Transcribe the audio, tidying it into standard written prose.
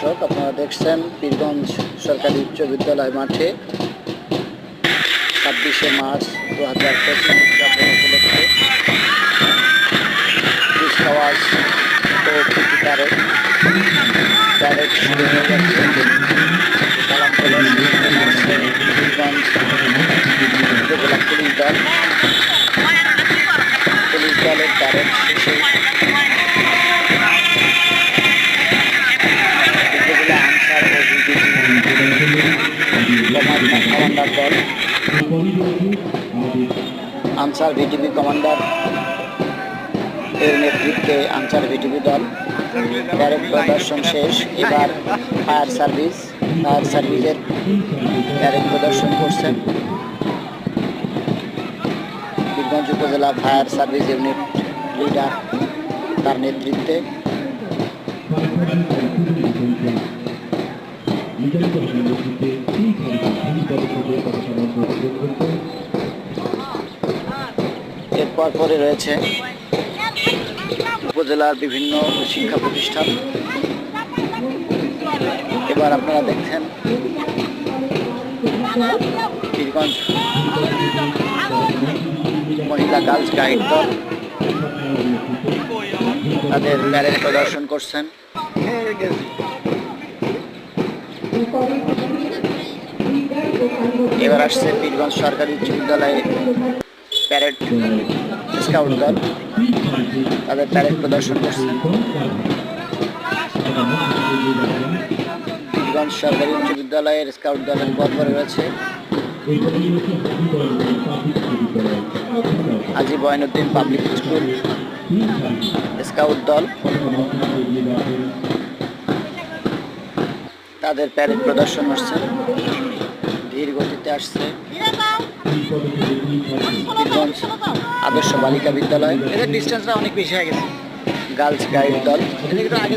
দর্শক, আপনারা দেখছেন পীরগঞ্জ সরকারি উচ্চ বিদ্যালয় মাঠে 26শে মার্চ 2025 উদযাপন উপলক্ষে কুচকাওয়াজ ও প্রতিকারে প্যারেড শুরু হয়ে যাচ্ছে। সালাম প্রদর্শন করছে পীরগঞ্জ উপজেলা পুলিশ দল। পুলিশ দলের প্যারেড শেষে উপজেলা আনসার ও কমান্ডার দল, আনসার ভিটিপি কমান্ডার এর নেতৃত্বে আনসার ভিটিপি দল প্যারেড প্রদর্শন শেষ। এবার ফায়ার সার্ভিসের প্যারেড প্রদর্শন করছেন পীরগঞ্জ উপজেলা ফায়ার সার্ভিস ইউনিট লিডার, তার নেতৃত্বে। এরপর পরে রয়েছে উপজেলার বিভিন্ন শিক্ষা প্রতিষ্ঠান। এবার আপনারা দেখছেন পীরগঞ্জ মহিলা গার্লস গাইড দল তাদের প্যারেড প্রদর্শন করছেন। এবার আসছে পীরগঞ্জ সরকারি উচ্চ বিদ্যালয়ে প্যারেড স্কাউট দল, তাদের প্যারেড প্রদর্শন করছেন। পীরগঞ্জ সরকারি উচ্চ বিদ্যালয়ের স্কাউট দলের পরপরে রয়েছে আজি বয়নুদ্দিন পাবলিক স্কুল স্কাউট দল, তাদের প্যারেড প্রদর্শন হচ্ছে। ধীর গতিতে আসছে পীরগঞ্জ আদর্শ বালিকা বিদ্যালয়, এদের ডিস্টেন্সটা অনেক বেশি হয়ে গেছে। গার্লস গাইড দল, এদের আগে